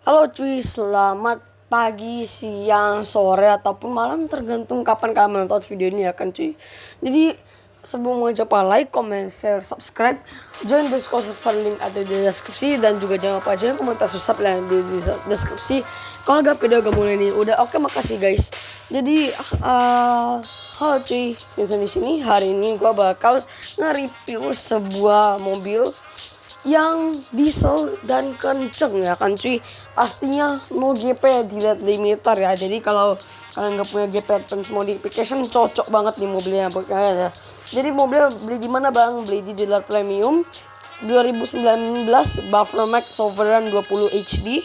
Halo cuy, selamat pagi, siang, sore, ataupun malam tergantung kapan kamu nonton video ini ya kan cuy. Jadi sebelum mencoba like, comment, share, subscribe, join Discord server link ada di deskripsi. Dan juga jangan lupa join komunitas susap yang di deskripsi. Kalau gak video gak mulai nih, udah oke, makasih guys. Jadi halo cuy, Vincent di sini. Hari ini gue bakal nge-review sebuah mobil yang diesel dan kenceng ya kan cuy. Pastinya no GP dilihat limiter ya. Jadi kalau kalian nggak punya GP Advance Modification, cocok banget nih mobilnya ya. Jadi mobil beli di mana bang? Beli di dealer premium 2019 Buffalo Max Sovereign 20 HD.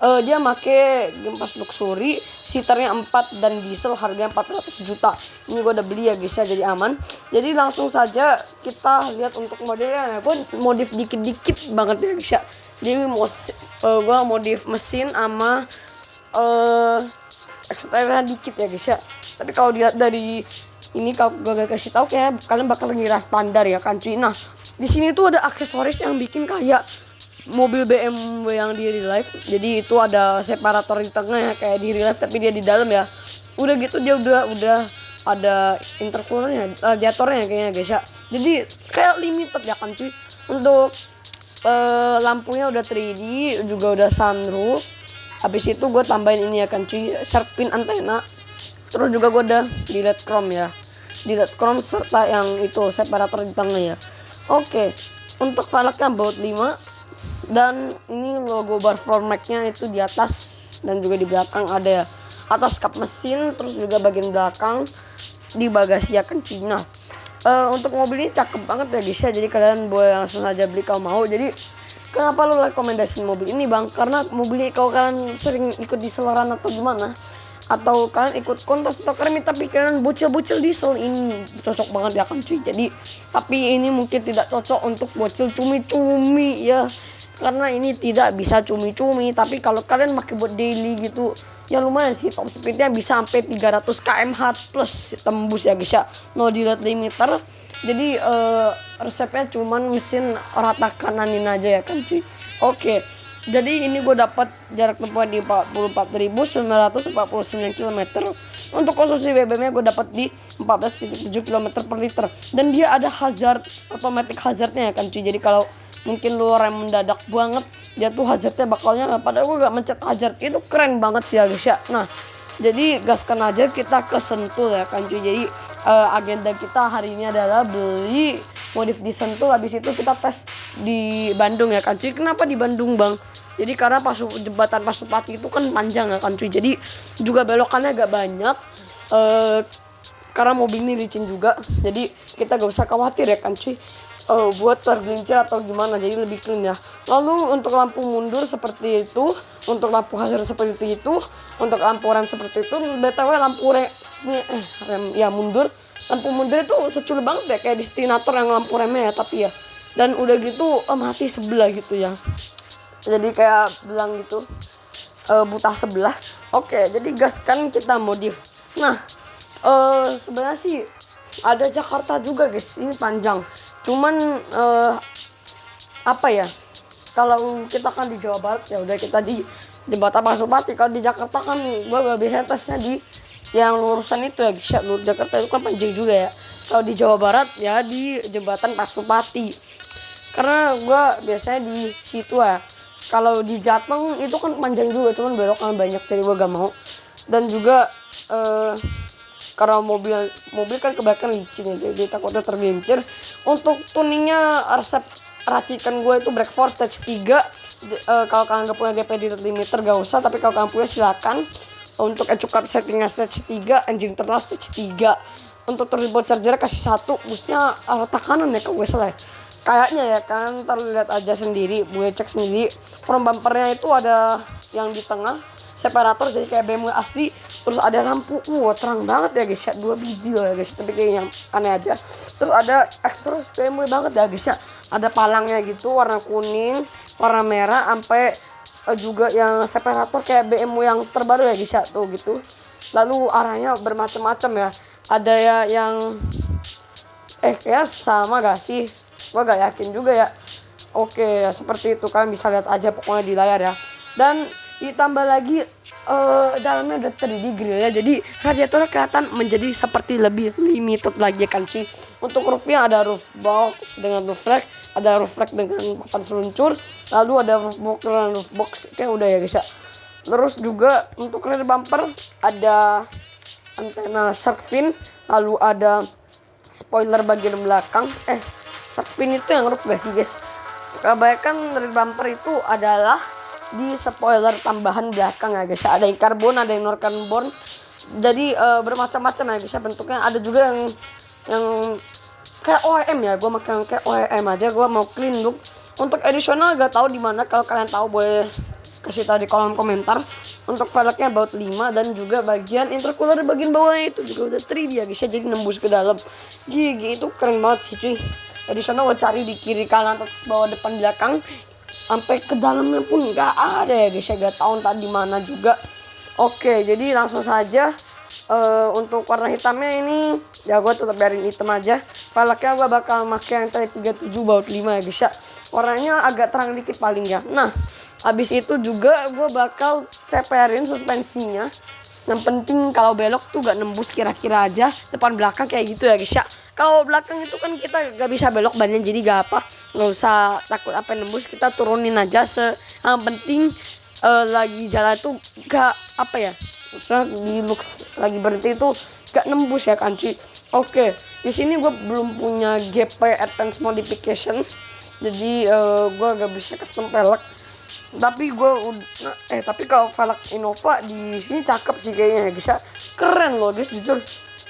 Dia make Gempas Luxury, seaternya 4 dan diesel, harganya 400 juta. Ini gue udah beli ya guys ya, jadi aman. Jadi langsung saja kita lihat untuk modelnya. Gue modif dikit-dikit banget ya guys ya. Jadi gue modif mesin sama eksteriornya dikit ya guys ya. Tapi kalau dilihat dari ini, kalau gue kasih tahu kayak kalian bakal ngira standar ya kan cuy. Nah, di sini tuh ada aksesoris yang bikin kayak mobil BMW yang di real life. Jadi itu ada separator di tengah ya, kayak di real life tapi dia di dalam ya. Udah gitu dia udah ada intercoolernya, radiatornya kayaknya guys ya. Jadi kayak limited ya kan cuy. Untuk lampunya udah 3D, juga udah sunroof. Habis itu gue tambahin ini ya kan cuy, shark fin antena. Terus juga gue udah delete chrome ya. Delete chrome serta yang itu separator di tengah ya. Oke. Untuk velgnya baut 5. Dan ini logo Buffalo Max-nya itu di atas dan juga di belakang ada ya. Atas kap mesin, terus juga bagian belakang di bagasi ya kan cuy. Nah, untuk mobil ini cakep banget ya guys ya. Jadi kalian boleh langsung aja beli kalau mau. Jadi kenapa lu rekomendasiin mobil ini bang? Karena mobil ini kalau kalian sering ikut di seleran atau gimana, atau kalian ikut kontes atau kalian tapi kalian bocil-bocil diesel, ini cocok banget ya kan cuy. Jadi tapi ini mungkin tidak cocok untuk bocil cumi-cumi ya, karena ini tidak bisa cumi-cumi. Tapi kalau kalian pakai buat daily gitu ya lumayan sih, top speednya bisa sampai 300 km/h plus tembus ya guys ya. No delete limiter. Jadi resepnya cuman mesin rata kananin aja ya kan cuy. Oke. Jadi ini gue dapat jarak tempuh di 44.949 km. Untuk konsumsi BBM-nya gue dapat di 14,7 km per liter. Dan dia ada hazard, automatic hazardnya ya kan cuy. Jadi kalau mungkin lu rem mendadak banget, dia tuh hazardnya bakalnya, padahal gue gak mencet hazard. Itu keren banget sih ya guys ya. Nah, jadi gaskan aja kita ke Sentul ya kan cuy. Jadi agenda kita hari ini adalah beli modif di Sentul. Habis itu kita tes di Bandung ya kan cuy. Kenapa di Bandung bang? Jadi karena jembatan Pasupati itu kan panjang ya kan cuy. Jadi juga belokannya agak banyak. Karena mobil ini licin juga, jadi kita gak usah khawatir ya kan cuy, buat tergelincir atau gimana. Jadi lebih clean ya. Lalu untuk lampu mundur seperti itu, untuk lampu hazard seperti itu, untuk lampu rem seperti itu. BTW lampu rem ya mundur, lampu mundur itu secul banget ya, kayak destinator yang lampu remnya ya. Tapi ya, dan udah gitu mati sebelah gitu ya. Jadi kayak bilang gitu, buta sebelah. Oke, jadi gaskan kita modif. Nah, sebenarnya sih ada Jakarta juga guys, ini panjang. Cuman apa ya, kalau kita kan di Jawa Barat ya udah kita di jembatan Pasupati. Kalau di Jakarta kan gua biasanya tesnya di yang lurusan itu ya guys ya. Jakarta itu kan panjang juga ya. Kalau di Jawa Barat ya di jembatan Pasupati, karena gua biasanya di situ ya. Kalau di Jateng itu kan panjang juga, cuman belokan banyak, jadi gua gak mau. Dan juga karena mobil kan kebanyakan licin ya, jadi takutnya tergelincir. Untuk tuningnya resep racikan gue itu brake force stage 3. Kalau kalian gak punya GP di limiter gak usah, tapi kalau kalian punya silakan. Untuk ECU card settingnya stage 3, engine internal stage 3. Untuk turbo charger kasih 1, busnya rata kanan ya kalau gue salah ya. Kayaknya ya kan, ntar lihat aja sendiri, gue cek sendiri. Front bumpernya itu ada yang di tengah separator, jadi kayak BMW asli. Terus ada lampu, terang banget ya guys ya, 2 biji loh ya guys, tapi kayaknya aneh aja. Terus ada ekstra BMW banget ya guys ya, ada palangnya gitu warna kuning, warna merah, sampai juga yang separator kayak BMW yang terbaru ya guys ya, tuh gitu. Lalu arahnya bermacam-macam ya, ada ya yang kayak sama gak sih, gua gak yakin juga ya. Oke, seperti itu, kalian bisa lihat aja pokoknya di layar ya. Dan ditambah lagi dalamnya udah 3D grill ya, jadi radiatornya kelihatan menjadi seperti lebih limited lagi kan cuy. Untuk roofnya ada roof box dengan roof rack, ada roof rack dengan papan seluncur, lalu ada roof box dengan roof box, kayak udah ya guys ya. Terus juga untuk rear bumper ada antena shark fin, lalu ada spoiler bagian belakang. Shark fin itu yang roof gak sih guys? Kebanyakan rear bumper itu adalah di spoiler tambahan belakang ya guys. Ada yang karbon, ada yang non karbon. Jadi bermacam-macam ya guys. Bentuknya ada juga yang kayak OEM ya. Gue makan kayak OEM aja. Gue mau clean look. Untuk additional gak tahu di mana. Kalau kalian tahu boleh kasih tahu di kolom komentar. Untuk velgnya baut 5 dan juga bagian intercooler di bagian bawahnya itu juga udah 3D ya guys. Jadi nembus ke dalam. Gigi itu keren banget sih cuy. Additional gue cari di kiri kanan atas bawah depan belakang. Sampai ke dalamnya pun nggak ada ya guys, gak tahu entah di mana juga. Oke, jadi langsung saja untuk warna hitamnya ini ya gue tetap biarin hitam aja. Velgnya gue bakal pakai yang tadi 37 baut 5 ya guys ya. Warnanya agak terang dikit paling ya. Nah, habis itu juga gue bakal ceperin suspensinya. Yang penting kalau belok tuh gak nembus kira-kira aja depan belakang kayak gitu ya guys ya. Kalau belakang itu kan kita gak bisa belok bannya, jadi gak apa, gak usah takut apa yang nembus, kita turunin aja. Yang penting lagi jalan tuh gak apa ya, misalnya di looks lagi berhenti itu gak nembus ya kan cuy. Oke, di sini gue belum punya GP Advanced Modification, jadi gue gak bisa custom velg. Tapi tapi kalau velg Innova di sini cakep sih kayaknya ya guys ya. Keren loh guys jujur.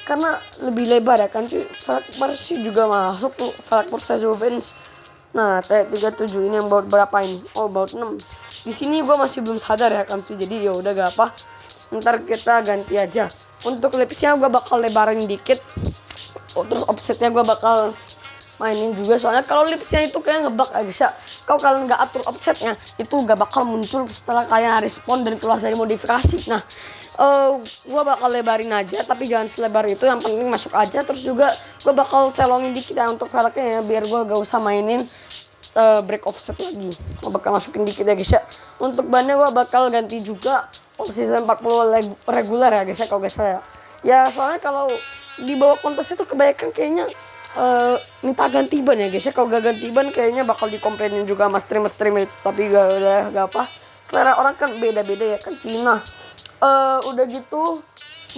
Karena lebih lebar ya kan cuy. Velg Mercy juga masuk tuh, velg Mercedes-Benz. Nah, T37 ini yang baut berapa ini? Oh, baut 6. Di sini gue masih belum sadar ya kan cuy. Jadi ya udah gak apa. Ntar kita ganti aja. Untuk lipsnya gue bakal lebarin dikit. Terus offsetnya gue bakal mainin juga, soalnya kalau lipsnya itu kayak ngebug aja bisa. Kalau kalian nggak atur offsetnya itu nggak bakal muncul setelah kalian respon dan keluar dari modifikasi. Nah, gue bakal lebarin aja, tapi jangan selebar itu, yang penting masuk aja. Terus juga gue bakal celongin dikit ya untuk velgnya ya, biar gue gak usah mainin break offset lagi. Gue bakal masukin dikit ya guys ya. Untuk bannya gue bakal ganti juga all season 40 regular ya guys ya, kalau gak salah ya. Soalnya kalau di bawah kontes itu kebanyakan kayaknya minta ganti ban ya guys ya. Kalau gak ganti ban kayaknya bakal dikomplainin juga sama streamer itu. Tapi gak apa, selera orang kan beda-beda ya kan. Nah, udah gitu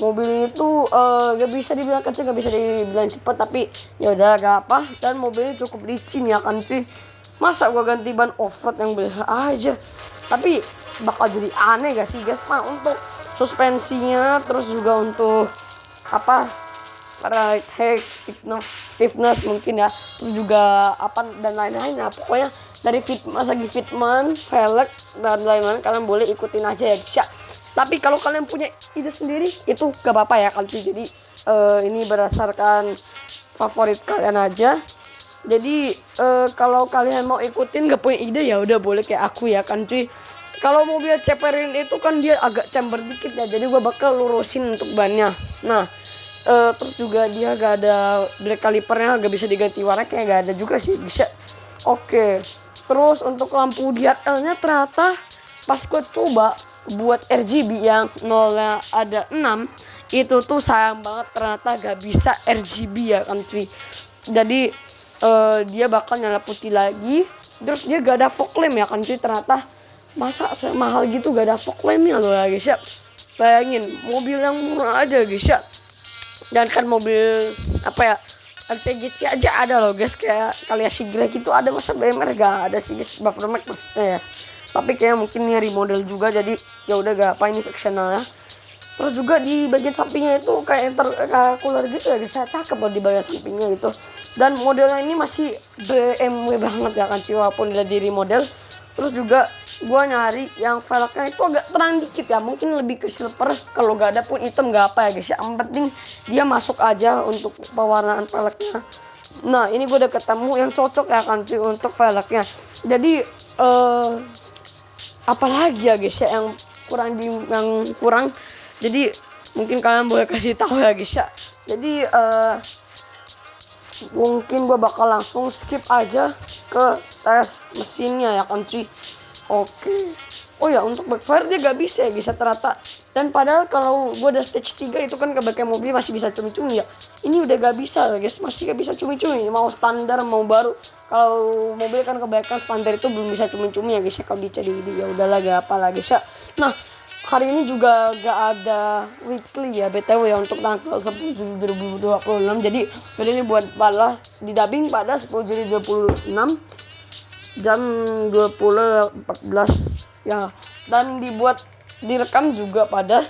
mobil itu gak bisa dibilang kecil, gak bisa dibilang cepat, tapi ya udah gak apa. Dan mobilnya cukup licin ya kan cuy. Masa gua ganti ban off-road yang biasa aja, tapi bakal jadi aneh gak sih guys. Nah, untuk suspensinya, terus juga untuk apa, right height, stiffness mungkin ya, terus juga apa dan lain-lain ya. Pokoknya dari fitment, velg dan lain-lain kalian boleh ikutin aja ya guys ya. Tapi kalau kalian punya ide sendiri itu gak apa-apa ya kan cuy. Jadi ini berdasarkan favorit kalian aja. Jadi kalau kalian mau ikutin gak punya ide ya udah boleh kayak aku ya kan cuy. Kalau mobil ceperin itu kan dia agak chamber dikit ya, jadi gua bakal lurusin untuk bannya. Nah, terus juga dia gak ada black calipernya, gak bisa diganti warna, kayak gak ada juga sih bisa. Oke, terus untuk lampu DRL-nya ternyata pas gue coba buat RGB yang nolnya ada 6 itu tuh sayang banget, ternyata gak bisa RGB ya kan cuy. Jadi dia bakal nyala putih lagi. Terus dia gak ada fog lamp ya kan cuy. Ternyata masa mahal gitu gak ada fog lampnya loh ya guys ya. Bayangin mobil yang murah aja guys ya. Dan kan mobil apa ya, LCGC aja ada loh guys, kayak Kalia Sigra gitu ada, masa BMR gak ada sih guys, buffer max maksudnya ya. Tapi kayak mungkin ini remodel juga, jadi ya udah gak apa, ini fictional ya. Terus juga di bagian sampingnya itu kayak intercooler gitu ya guys, cakep loh di bagian sampingnya gitu. Dan modelnya ini masih BMW banget ya kan cuy, walaupun dia di remodel. Terus juga gua nyari yang velgnya itu agak terang dikit ya, mungkin lebih ke silver. Kalau gak ada pun hitam gak apa ya guys ya, yang penting dia masuk aja untuk pewarnaan velgnya. Nah, ini gue udah ketemu yang cocok ya kan cuy untuk velgnya. Jadi apalagi ya guys ya yang kurang. Jadi mungkin kalian boleh kasih tahu ya guys ya. Jadi mungkin gue bakal langsung skip aja ke tes mesinnya ya kan cuy. Oke, Oh ya, untuk backfire dia gak bisa ya guys ya ternyata. Dan padahal kalau gue udah stage 3 itu kan kebaikan mobil masih bisa cumi-cumi ya. Ini udah gak bisa guys, masih gak bisa cumi-cumi. Mau standar mau baru. Kalau mobil kan kebaikan standar itu belum bisa cumi-cumi ya guys ya kalau di CDD. Ya udahlah gak apa lah guys ya. Nah, hari ini juga gak ada weekly ya BTW ya untuk tanggal 10 Juli 2026. Jadi video ini buat pada didubbing pada 10 Juli 2026 jam 20.14 ya, dan direkam juga pada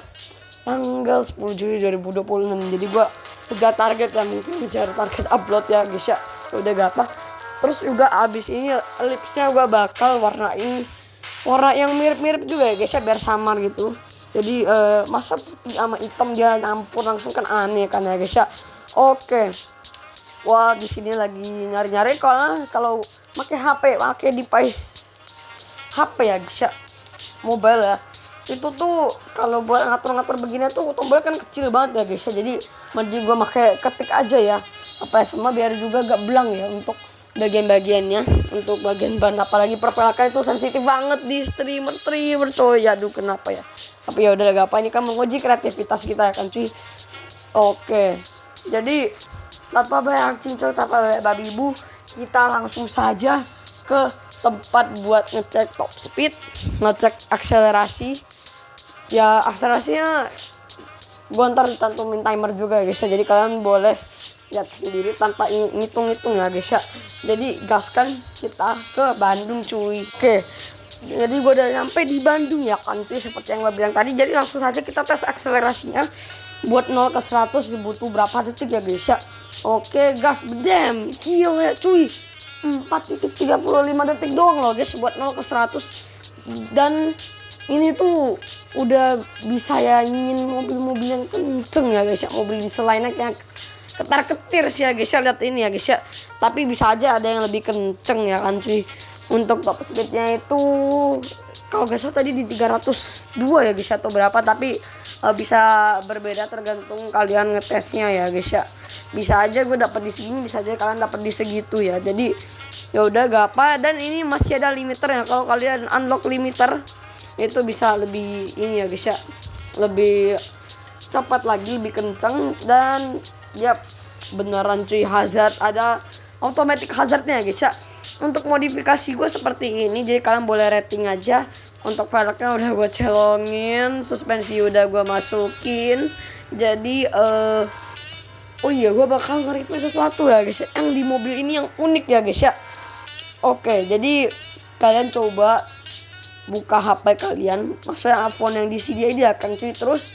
tanggal 10 Juli 2026. Jadi gua kejar target ya, mungkin kejar target upload ya guys ya. Udah gak apa. Terus juga abis ini lipsnya gua bakal warnain warna yang mirip-mirip juga ya guys ya, biar samar gitu. Jadi masa putih sama hitam dia nyampur langsung kan aneh kan ya guys ya. Oke. Wah, di sini lagi nyari-nyari kalau pakai HP, pakai device HP ya guys ya, mobile ya. Itu tuh kalau buat ngatur-ngatur begini tuh tombol kan kecil banget ya guys ya. Jadi mending gua pakai ketik aja ya. Apa ya, sama biar juga gak belang ya untuk bagian-bagiannya, untuk bagian ban. Apalagi pervelkan itu sensitif banget di streamer coy. Aduh kenapa ya. Tapi ya udah gak apa, ini kan menguji kreativitas kita ya kan cuy. Oke. Jadi tanpa banyak cincau, tanpa banyak babi ibu, kita langsung saja ke tempat buat ngecek top speed, ngecek akselerasi. Ya akselerasinya gue ntar cantumin timer juga ya guys ya. Jadi kalian boleh lihat sendiri tanpa ngitung-ngitung ya guys ya. Jadi gaskan kita ke Bandung cuy. Oke, jadi gue udah nyampe di Bandung ya kan cuy, seperti yang gue bilang tadi. Jadi langsung saja kita tes akselerasinya. Buat 0 ke 100 butuh berapa detik ya guys ya. Oke, gas bedem. Gila cuy, 4.35 detik doang loh guys buat 0 ke 100. Dan ini tuh udah bisa ya ingin mobil-mobil yang kenceng ya guys ya. Mobil diesel lainnya kayak ketar-ketir sih ya guys ya, lihat ini ya guys ya. Tapi bisa aja ada yang lebih kenceng ya kan cuy. Untuk top speednya itu kalau gak salah tadi di 302 ya guys atau berapa, tapi bisa berbeda tergantung kalian ngetesnya ya guys ya. Bisa aja gue dapat di segini, bisa aja kalian dapat di segitu ya. Jadi ya udah gak apa. Dan ini masih ada limiter ya, kalau kalian unlock limiter itu bisa lebih ini ya guys ya, lebih cepat lagi, lebih kencang. Dan yap, beneran cuy, hazard ada automatic hazardnya ya guys ya. Untuk modifikasi gue seperti ini, jadi kalian boleh rating aja. Untuk velgnya udah gue celongin, suspensi udah gue masukin. Jadi oh iya, gue bakal nge-review sesuatu ya guys ya, yang di mobil ini yang unik ya guys ya. Oke, jadi kalian coba buka HP kalian, maksudnya iPhone yang disediain ya kan cuy. Terus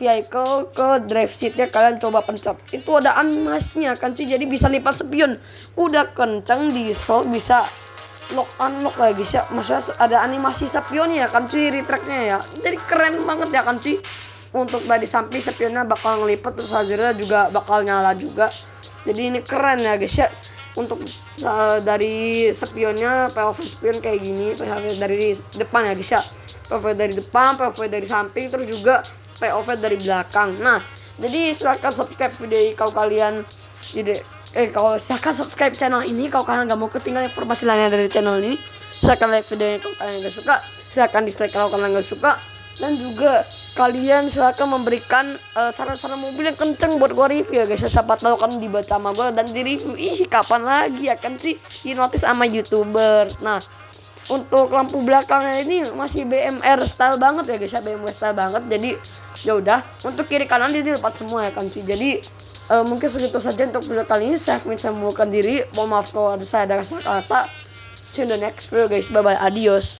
vehicle ke drive seatnya kalian coba pencet, itu ada animasinya kan cuy. Jadi bisa lipat spion, udah kenceng diesel bisa lock unlock ya guys ya. Maksudnya ada animasi spionnya kan cuy, retracknya ya. Jadi keren banget ya kan cuy. Untuk dari samping spionnya bakal ngelipat, terus hazardnya juga bakal nyala juga. Jadi ini keren ya guys ya. Untuk dari spionnya POV spion kayak gini, POV dari depan ya guys ya, POV dari depan, POV dari samping, terus juga POV dari belakang. Nah, jadi silahkan subscribe video ini kalau kalian silahkan subscribe channel ini kalau kalian gak mau ketinggalan informasi lainnya dari channel ini. Silahkan like video ini kalau kalian gak suka, silahkan dislike kalau kalian gak suka. Dan juga kalian silahkan memberikan saran-saran mobil yang kenceng buat gue review ya guys. Siapa tahu kan dibaca sama gue dan di review. Kapan lagi ya kan sih di notice sama YouTuber. Nah, untuk lampu belakangnya ini masih BMR style banget ya guys ya, BMW style banget. Jadi ya udah, untuk kiri kanan dia dilepas semua ya kan sih. Jadi mungkin segitu saja untuk video kali ini. Saya minta membuka diri, mohon maaf kalau ada salah kata. See you in the next video guys, bye bye, adios.